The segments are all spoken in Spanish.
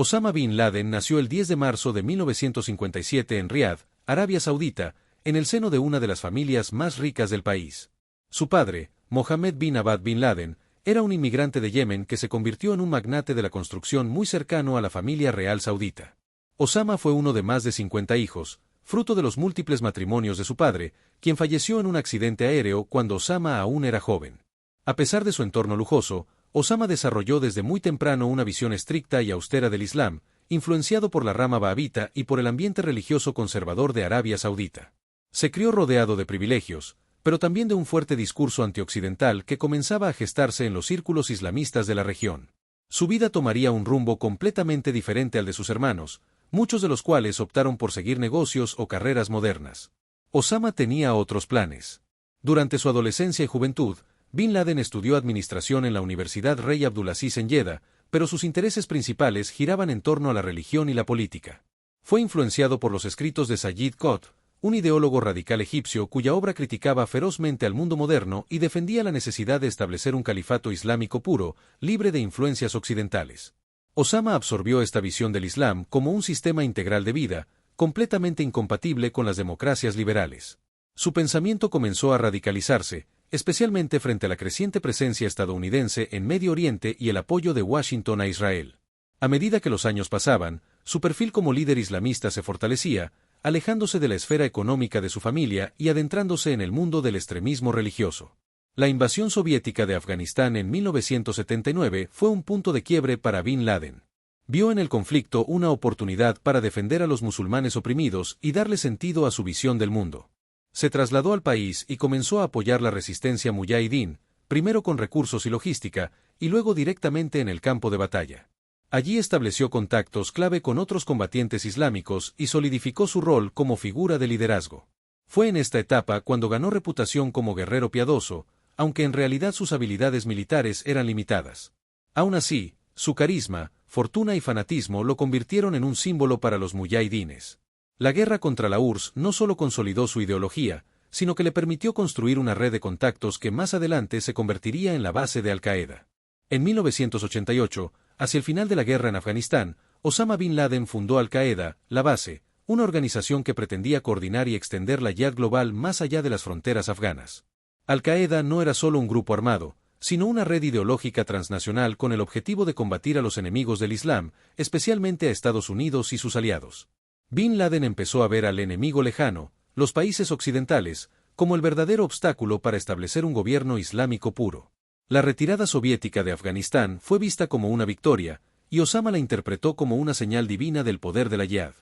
Osama Bin Laden nació el 10 de marzo de 1957 en Riad, Arabia Saudita, en el seno de una de las familias más ricas del país. Su padre, Mohammed bin Abad bin Laden, era un inmigrante de Yemen que se convirtió en un magnate de la construcción muy cercano a la familia real saudita. Osama fue uno de más de 50 hijos, fruto de los múltiples matrimonios de su padre, quien falleció en un accidente aéreo cuando Osama aún era joven. A pesar de su entorno lujoso, Osama desarrolló desde muy temprano una visión estricta y austera del Islam, influenciado por la rama wahabita y por el ambiente religioso conservador de Arabia Saudita. Se crió rodeado de privilegios, pero también de un fuerte discurso antioccidental que comenzaba a gestarse en los círculos islamistas de la región. Su vida tomaría un rumbo completamente diferente al de sus hermanos, muchos de los cuales optaron por seguir negocios o carreras modernas. Osama tenía otros planes. Durante su adolescencia y juventud, Bin Laden estudió administración en la Universidad Rey Abdulaziz en Jeddah, pero sus intereses principales giraban en torno a la religión y la política. Fue influenciado por los escritos de Sayyid Qutb, un ideólogo radical egipcio cuya obra criticaba ferozmente al mundo moderno y defendía la necesidad de establecer un califato islámico puro, libre de influencias occidentales. Osama absorbió esta visión del Islam como un sistema integral de vida, completamente incompatible con las democracias liberales. Su pensamiento comenzó a radicalizarse, especialmente frente a la creciente presencia estadounidense en Medio Oriente y el apoyo de Washington a Israel. A medida que los años pasaban, su perfil como líder islamista se fortalecía, alejándose de la esfera económica de su familia y adentrándose en el mundo del extremismo religioso. La invasión soviética de Afganistán en 1979 fue un punto de quiebre para Bin Laden. Vio en el conflicto una oportunidad para defender a los musulmanes oprimidos y darle sentido a su visión del mundo. Se trasladó al país y comenzó a apoyar la resistencia muyahidín, primero con recursos y logística, y luego directamente en el campo de batalla. Allí estableció contactos clave con otros combatientes islámicos y solidificó su rol como figura de liderazgo. Fue en esta etapa cuando ganó reputación como guerrero piadoso, aunque en realidad sus habilidades militares eran limitadas. Aún así, su carisma, fortuna y fanatismo lo convirtieron en un símbolo para los muyahidines. La guerra contra la URSS no solo consolidó su ideología, sino que le permitió construir una red de contactos que más adelante se convertiría en la base de Al-Qaeda. En 1988, hacia el final de la guerra en Afganistán, Osama Bin Laden fundó Al-Qaeda, la base, una organización que pretendía coordinar y extender la yihad global más allá de las fronteras afganas. Al-Qaeda no era solo un grupo armado, sino una red ideológica transnacional con el objetivo de combatir a los enemigos del Islam, especialmente a Estados Unidos y sus aliados. Bin Laden empezó a ver al enemigo lejano, los países occidentales, como el verdadero obstáculo para establecer un gobierno islámico puro. La retirada soviética de Afganistán fue vista como una victoria, y Osama la interpretó como una señal divina del poder de la yihad.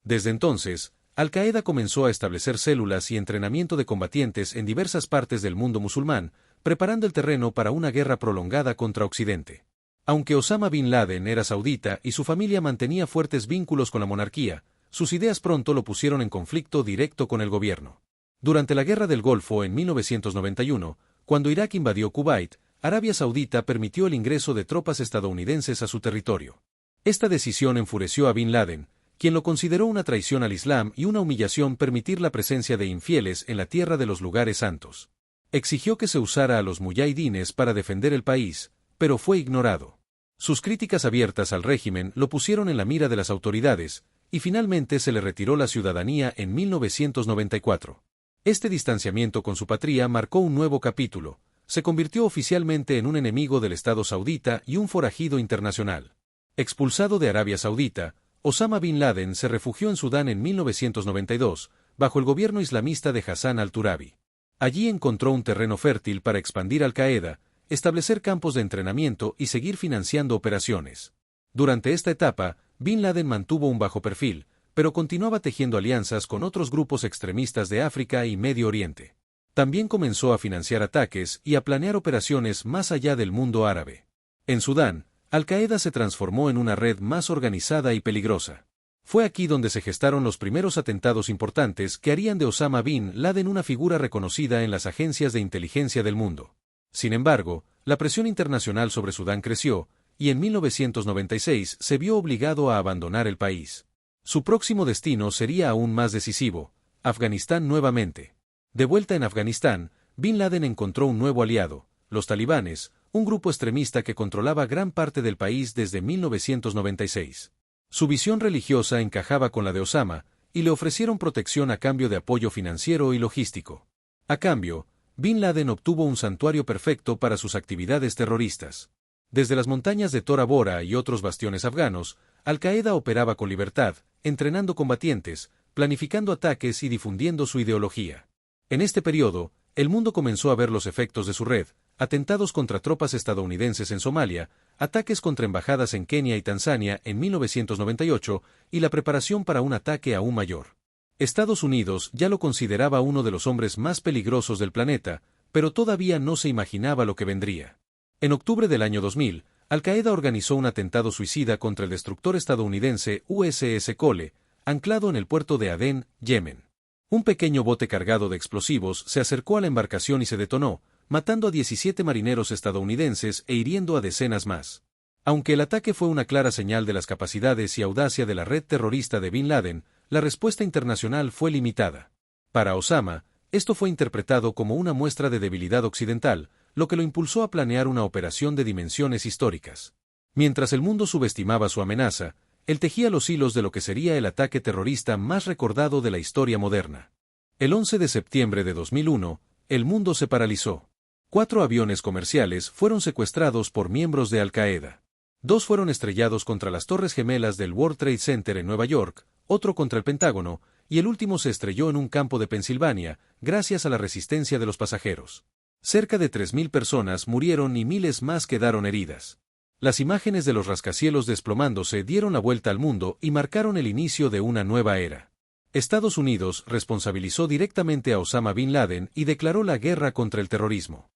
Desde entonces, Al-Qaeda comenzó a establecer células y entrenamiento de combatientes en diversas partes del mundo musulmán, preparando el terreno para una guerra prolongada contra Occidente. Aunque Osama Bin Laden era saudita y su familia mantenía fuertes vínculos con la monarquía, sus ideas pronto lo pusieron en conflicto directo con el gobierno. Durante la Guerra del Golfo en 1991, cuando Irak invadió Kuwait, Arabia Saudita permitió el ingreso de tropas estadounidenses a su territorio. Esta decisión enfureció a Bin Laden, quien lo consideró una traición al Islam y una humillación permitir la presencia de infieles en la tierra de los lugares santos. Exigió que se usara a los muyahidines para defender el país, pero fue ignorado. Sus críticas abiertas al régimen lo pusieron en la mira de las autoridades, y finalmente se le retiró la ciudadanía en 1994. Este distanciamiento con su patria marcó un nuevo capítulo. Se convirtió oficialmente en un enemigo del Estado saudita y un forajido internacional. Expulsado de Arabia Saudita, Osama Bin Laden se refugió en Sudán en 1992, bajo el gobierno islamista de Hassan al-Turabi. Allí encontró un terreno fértil para expandir Al-Qaeda, establecer campos de entrenamiento y seguir financiando operaciones. Durante esta etapa, Bin Laden mantuvo un bajo perfil, pero continuaba tejiendo alianzas con otros grupos extremistas de África y Medio Oriente. También comenzó a financiar ataques y a planear operaciones más allá del mundo árabe. En Sudán, Al-Qaeda se transformó en una red más organizada y peligrosa. Fue aquí donde se gestaron los primeros atentados importantes que harían de Osama Bin Laden una figura reconocida en las agencias de inteligencia del mundo. Sin embargo, la presión internacional sobre Sudán creció, y en 1996 se vio obligado a abandonar el país. Su próximo destino sería aún más decisivo: Afganistán nuevamente. De vuelta en Afganistán, Bin Laden encontró un nuevo aliado, los talibanes, un grupo extremista que controlaba gran parte del país desde 1996. Su visión religiosa encajaba con la de Osama, y le ofrecieron protección a cambio de apoyo financiero y logístico. A cambio, Bin Laden obtuvo un santuario perfecto para sus actividades terroristas. Desde las montañas de Tora Bora y otros bastiones afganos, Al-Qaeda operaba con libertad, entrenando combatientes, planificando ataques y difundiendo su ideología. En este periodo, el mundo comenzó a ver los efectos de su red: atentados contra tropas estadounidenses en Somalia, ataques contra embajadas en Kenia y Tanzania en 1998, y la preparación para un ataque aún mayor. Estados Unidos ya lo consideraba uno de los hombres más peligrosos del planeta, pero todavía no se imaginaba lo que vendría. En octubre del año 2000, Al-Qaeda organizó un atentado suicida contra el destructor estadounidense USS Cole, anclado en el puerto de Adén, Yemen. Un pequeño bote cargado de explosivos se acercó a la embarcación y se detonó, matando a 17 marineros estadounidenses e hiriendo a decenas más. Aunque el ataque fue una clara señal de las capacidades y audacia de la red terrorista de Bin Laden, la respuesta internacional fue limitada. Para Osama, esto fue interpretado como una muestra de debilidad occidental, lo que lo impulsó a planear una operación de dimensiones históricas. Mientras el mundo subestimaba su amenaza, él tejía los hilos de lo que sería el ataque terrorista más recordado de la historia moderna. El 11 de septiembre de 2001, el mundo se paralizó. 4 aviones comerciales fueron secuestrados por miembros de Al-Qaeda. 2 fueron estrellados contra las Torres Gemelas del World Trade Center en Nueva York, otro contra el Pentágono, y el último se estrelló en un campo de Pensilvania, gracias a la resistencia de los pasajeros. Cerca de 3.000 personas murieron y miles más quedaron heridas. Las imágenes de los rascacielos desplomándose dieron la vuelta al mundo y marcaron el inicio de una nueva era. Estados Unidos responsabilizó directamente a Osama Bin Laden y declaró la guerra contra el terrorismo.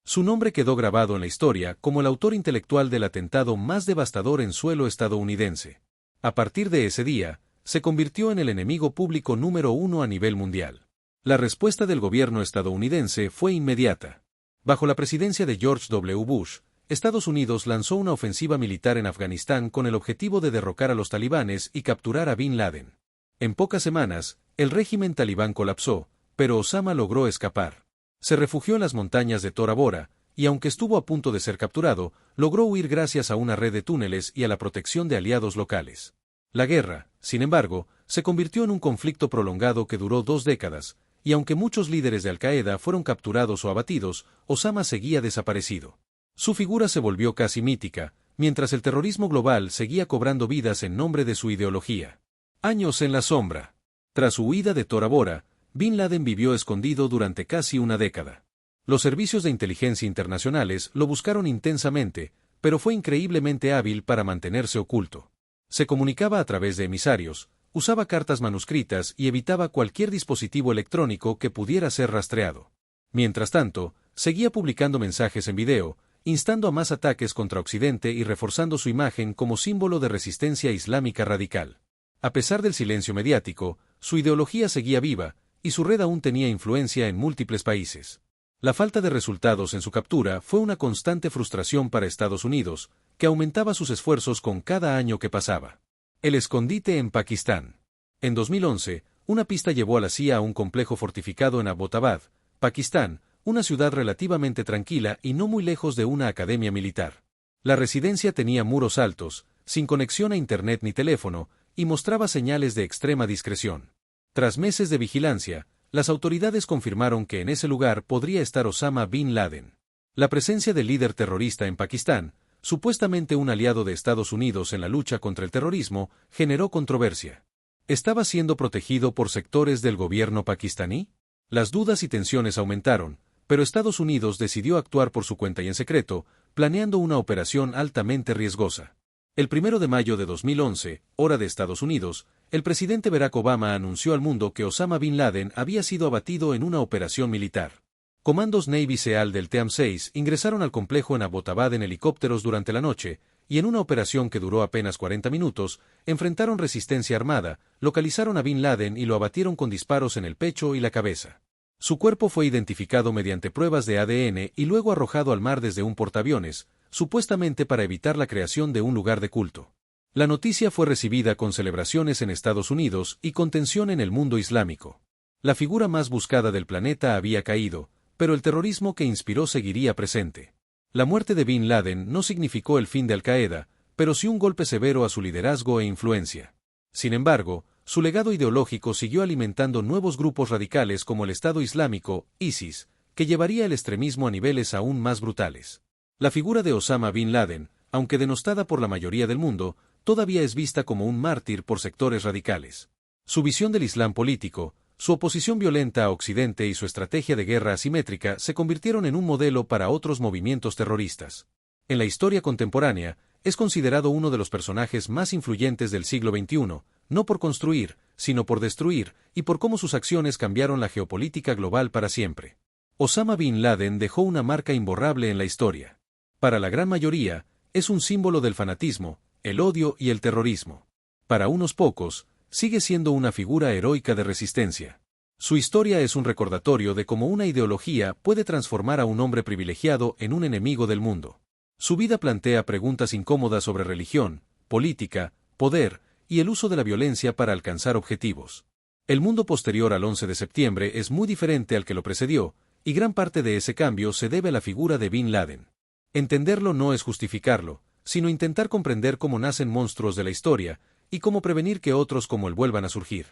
Su nombre quedó grabado en la historia como el autor intelectual del atentado más devastador en suelo estadounidense. A partir de ese día, se convirtió en el enemigo público número 1 a nivel mundial. La respuesta del gobierno estadounidense fue inmediata. Bajo la presidencia de George W. Bush, Estados Unidos lanzó una ofensiva militar en Afganistán con el objetivo de derrocar a los talibanes y capturar a Bin Laden. En pocas semanas, el régimen talibán colapsó, pero Osama logró escapar. Se refugió en las montañas de Tora Bora, y aunque estuvo a punto de ser capturado, logró huir gracias a una red de túneles y a la protección de aliados locales. La guerra, sin embargo, se convirtió en un conflicto prolongado que duró 2 décadas, y aunque muchos líderes de Al-Qaeda fueron capturados o abatidos, Osama seguía desaparecido. Su figura se volvió casi mítica, mientras el terrorismo global seguía cobrando vidas en nombre de su ideología. Años en la sombra. Tras su huida de Tora Bora, Bin Laden vivió escondido durante casi una década. Los servicios de inteligencia internacionales lo buscaron intensamente, pero fue increíblemente hábil para mantenerse oculto. Se comunicaba a través de emisarios, usaba cartas manuscritas y evitaba cualquier dispositivo electrónico que pudiera ser rastreado. Mientras tanto, seguía publicando mensajes en video, instando a más ataques contra Occidente y reforzando su imagen como símbolo de resistencia islámica radical. A pesar del silencio mediático, su ideología seguía viva, y su red aún tenía influencia en múltiples países. La falta de resultados en su captura fue una constante frustración para Estados Unidos, que aumentaba sus esfuerzos con cada año que pasaba. El escondite en Pakistán. En 2011, una pista llevó a la CIA a un complejo fortificado en Abbottabad, Pakistán, una ciudad relativamente tranquila y no muy lejos de una academia militar. La residencia tenía muros altos, sin conexión a internet ni teléfono, y mostraba señales de extrema discreción. Tras meses de vigilancia, las autoridades confirmaron que en ese lugar podría estar Osama Bin Laden. La presencia del líder terrorista en Pakistán, supuestamente un aliado de Estados Unidos en la lucha contra el terrorismo, generó controversia. ¿Estaba siendo protegido por sectores del gobierno pakistaní? Las dudas y tensiones aumentaron, pero Estados Unidos decidió actuar por su cuenta y en secreto, planeando una operación altamente riesgosa. El 1 de mayo de 2011, hora de Estados Unidos, el presidente Barack Obama anunció al mundo que Osama Bin Laden había sido abatido en una operación militar. Comandos Navy SEAL del TEAM-6 ingresaron al complejo en Abbottabad en helicópteros durante la noche, y en una operación que duró apenas 40 minutos, enfrentaron resistencia armada, localizaron a Bin Laden y lo abatieron con disparos en el pecho y la cabeza. Su cuerpo fue identificado mediante pruebas de ADN y luego arrojado al mar desde un portaaviones, supuestamente para evitar la creación de un lugar de culto. La noticia fue recibida con celebraciones en Estados Unidos y con tensión en el mundo islámico. La figura más buscada del planeta había caído, pero el terrorismo que inspiró seguiría presente. La muerte de Bin Laden no significó el fin de Al-Qaeda, pero sí un golpe severo a su liderazgo e influencia. Sin embargo, su legado ideológico siguió alimentando nuevos grupos radicales como el Estado Islámico, ISIS, que llevaría el extremismo a niveles aún más brutales. La figura de Osama Bin Laden, aunque denostada por la mayoría del mundo, todavía es vista como un mártir por sectores radicales. Su visión del Islam político, su oposición violenta a Occidente y su estrategia de guerra asimétrica se convirtieron en un modelo para otros movimientos terroristas. En la historia contemporánea, es considerado uno de los personajes más influyentes del siglo XXI, no por construir, sino por destruir, y por cómo sus acciones cambiaron la geopolítica global para siempre. Osama Bin Laden dejó una marca imborrable en la historia. Para la gran mayoría, es un símbolo del fanatismo, el odio y el terrorismo. Para unos pocos, sigue siendo una figura heroica de resistencia. Su historia es un recordatorio de cómo una ideología puede transformar a un hombre privilegiado en un enemigo del mundo. Su vida plantea preguntas incómodas sobre religión, política, poder y el uso de la violencia para alcanzar objetivos. El mundo posterior al 11 de septiembre es muy diferente al que lo precedió, y gran parte de ese cambio se debe a la figura de Bin Laden. Entenderlo no es justificarlo, sino intentar comprender cómo nacen monstruos de la historia, y cómo prevenir que otros como él vuelvan a surgir.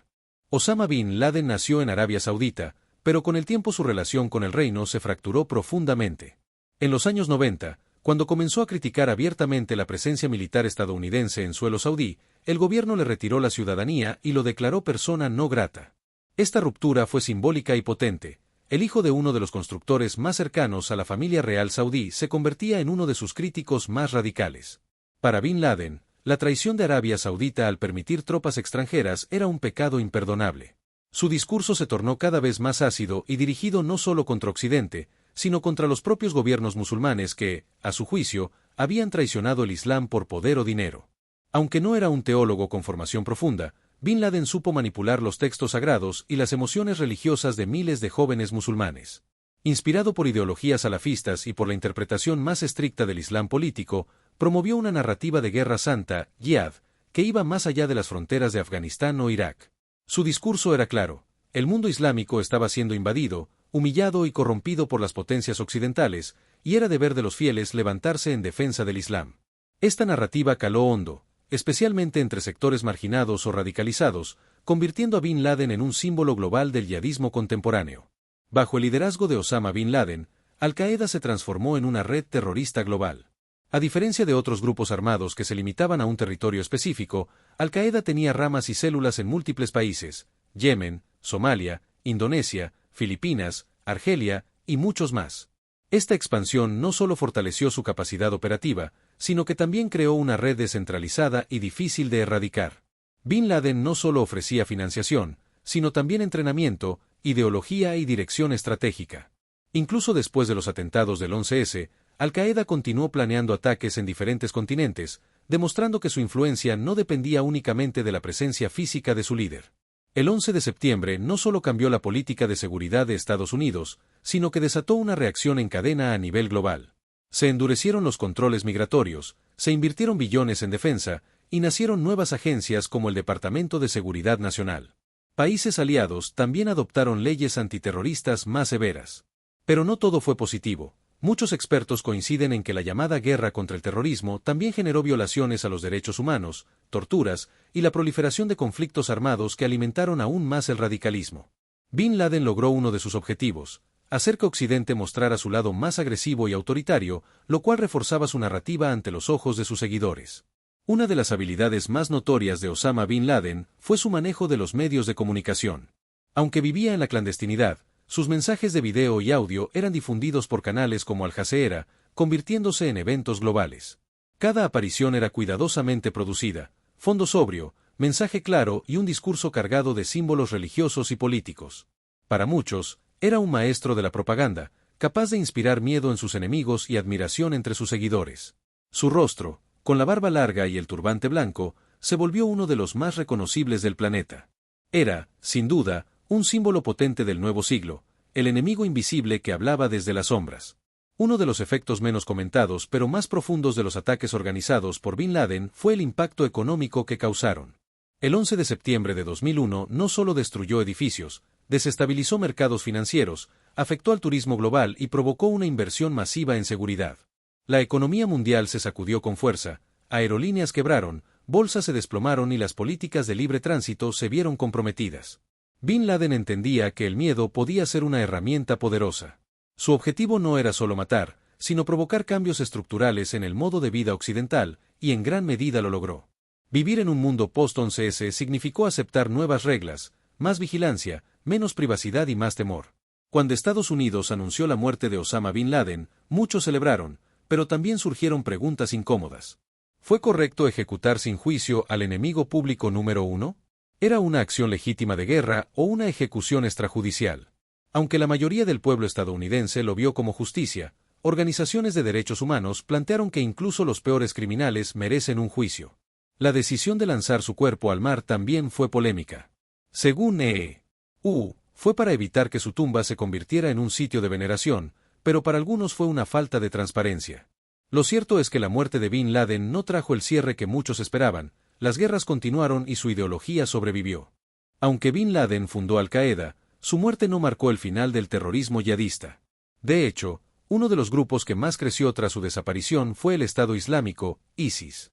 Osama Bin Laden nació en Arabia Saudita, pero con el tiempo su relación con el reino se fracturó profundamente. En los años 90, cuando comenzó a criticar abiertamente la presencia militar estadounidense en suelo saudí, el gobierno le retiró la ciudadanía y lo declaró persona no grata. Esta ruptura fue simbólica y potente. El hijo de uno de los constructores más cercanos a la familia real saudí se convertía en uno de sus críticos más radicales. Para Bin Laden, la traición de Arabia Saudita al permitir tropas extranjeras era un pecado imperdonable. Su discurso se tornó cada vez más ácido y dirigido no solo contra Occidente, sino contra los propios gobiernos musulmanes que, a su juicio, habían traicionado el Islam por poder o dinero. Aunque no era un teólogo con formación profunda, Bin Laden supo manipular los textos sagrados y las emociones religiosas de miles de jóvenes musulmanes. Inspirado por ideologías salafistas y por la interpretación más estricta del Islam político, promovió una narrativa de guerra santa, yihad, que iba más allá de las fronteras de Afganistán o Irak. Su discurso era claro: el mundo islámico estaba siendo invadido, humillado y corrompido por las potencias occidentales, y era deber de los fieles levantarse en defensa del Islam. Esta narrativa caló hondo, especialmente entre sectores marginados o radicalizados, convirtiendo a Bin Laden en un símbolo global del yihadismo contemporáneo. Bajo el liderazgo de Osama Bin Laden, Al-Qaeda se transformó en una red terrorista global. A diferencia de otros grupos armados que se limitaban a un territorio específico, Al-Qaeda tenía ramas y células en múltiples países: Yemen, Somalia, Indonesia, Filipinas, Argelia y muchos más. Esta expansión no solo fortaleció su capacidad operativa, sino que también creó una red descentralizada y difícil de erradicar. Bin Laden no solo ofrecía financiación, sino también entrenamiento, ideología y dirección estratégica. Incluso después de los atentados del 11S, Al-Qaeda continuó planeando ataques en diferentes continentes, demostrando que su influencia no dependía únicamente de la presencia física de su líder. El 11 de septiembre no solo cambió la política de seguridad de Estados Unidos, sino que desató una reacción en cadena a nivel global. Se endurecieron los controles migratorios, se invirtieron billones en defensa, y nacieron nuevas agencias como el Departamento de Seguridad Nacional. Países aliados también adoptaron leyes antiterroristas más severas. Pero no todo fue positivo. Muchos expertos coinciden en que la llamada guerra contra el terrorismo también generó violaciones a los derechos humanos, torturas y la proliferación de conflictos armados que alimentaron aún más el radicalismo. Bin Laden logró uno de sus objetivos: hacer que Occidente mostrara su lado más agresivo y autoritario, lo cual reforzaba su narrativa ante los ojos de sus seguidores. Una de las habilidades más notorias de Osama Bin Laden fue su manejo de los medios de comunicación. Aunque vivía en la clandestinidad, sus mensajes de video y audio eran difundidos por canales como Al Jazeera, convirtiéndose en eventos globales. Cada aparición era cuidadosamente producida: fondo sobrio, mensaje claro y un discurso cargado de símbolos religiosos y políticos. Para muchos, era un maestro de la propaganda, capaz de inspirar miedo en sus enemigos y admiración entre sus seguidores. Su rostro, con la barba larga y el turbante blanco, se volvió uno de los más reconocibles del planeta. Era, sin duda, un símbolo potente del nuevo siglo, el enemigo invisible que hablaba desde las sombras. Uno de los efectos menos comentados pero más profundos de los ataques organizados por Bin Laden fue el impacto económico que causaron. El 11 de septiembre de 2001 no solo destruyó edificios, desestabilizó mercados financieros, afectó al turismo global y provocó una inversión masiva en seguridad. La economía mundial se sacudió con fuerza, aerolíneas quebraron, bolsas se desplomaron y las políticas de libre tránsito se vieron comprometidas. Bin Laden entendía que el miedo podía ser una herramienta poderosa. Su objetivo no era solo matar, sino provocar cambios estructurales en el modo de vida occidental, y en gran medida lo logró. Vivir en un mundo post-11S significó aceptar nuevas reglas, más vigilancia, menos privacidad y más temor. Cuando Estados Unidos anunció la muerte de Osama Bin Laden, muchos celebraron, pero también surgieron preguntas incómodas. ¿Fue correcto ejecutar sin juicio al enemigo público número uno? ¿Era una acción legítima de guerra o una ejecución extrajudicial? Aunque la mayoría del pueblo estadounidense lo vio como justicia, organizaciones de derechos humanos plantearon que incluso los peores criminales merecen un juicio. La decisión de lanzar su cuerpo al mar también fue polémica. Según E.U., fue para evitar que su tumba se convirtiera en un sitio de veneración, pero para algunos fue una falta de transparencia. Lo cierto es que la muerte de Bin Laden no trajo el cierre que muchos esperaban, las guerras continuaron y su ideología sobrevivió. Aunque Bin Laden fundó Al-Qaeda, su muerte no marcó el final del terrorismo yihadista. De hecho, uno de los grupos que más creció tras su desaparición fue el Estado Islámico, ISIS.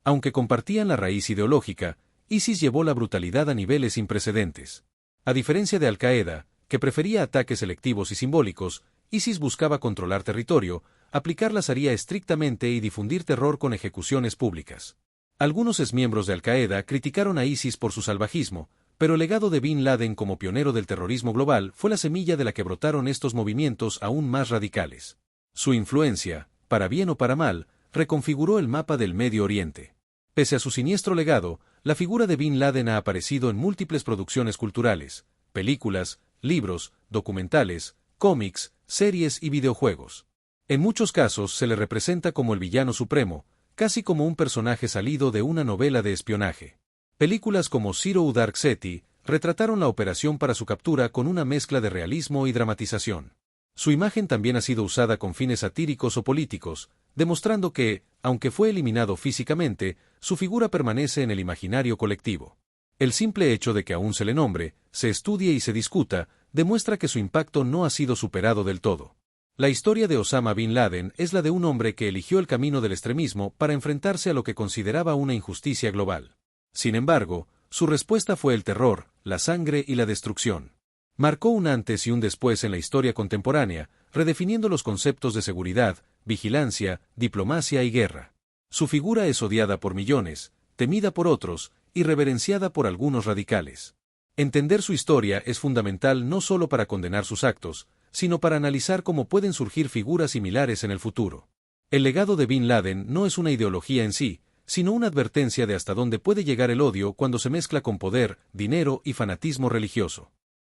Aunque compartían la raíz ideológica, ISIS llevó la brutalidad a niveles sin precedentes. A diferencia de Al-Qaeda, que prefería ataques selectivos y simbólicos, ISIS buscaba controlar territorio, aplicar la Sharía estrictamente y difundir terror con ejecuciones públicas. Algunos exmiembros de Al-Qaeda criticaron a ISIS por su salvajismo, pero el legado de Bin Laden como pionero del terrorismo global fue la semilla de la que brotaron estos movimientos aún más radicales. Su influencia, para bien o para mal, reconfiguró el mapa del Medio Oriente. Pese a su siniestro legado, la figura de Bin Laden ha aparecido en múltiples producciones culturales, películas, libros, documentales, cómics, series y videojuegos. En muchos casos se le representa como el villano supremo, casi como un personaje salido de una novela de espionaje. Películas como Zero Dark Thirty retrataron la operación para su captura con una mezcla de realismo y dramatización. Su imagen también ha sido usada con fines satíricos o políticos, demostrando que, aunque fue eliminado físicamente, su figura permanece en el imaginario colectivo. El simple hecho de que aún se le nombre, se estudie y se discuta, demuestra que su impacto no ha sido superado del todo. La historia de Osama Bin Laden es la de un hombre que eligió el camino del extremismo para enfrentarse a lo que consideraba una injusticia global. Sin embargo, su respuesta fue el terror, la sangre y la destrucción. Marcó un antes y un después en la historia contemporánea, redefiniendo los conceptos de seguridad, vigilancia, diplomacia y guerra. Su figura es odiada por millones, temida por otros, y reverenciada por algunos radicales. Entender su historia es fundamental no solo para condenar sus actos, sino para analizar cómo pueden surgir figuras similares en el futuro. El legado de Bin Laden no es una ideología en sí, sino una advertencia de hasta dónde puede llegar el odio cuando se mezcla con poder, dinero y fanatismo religioso.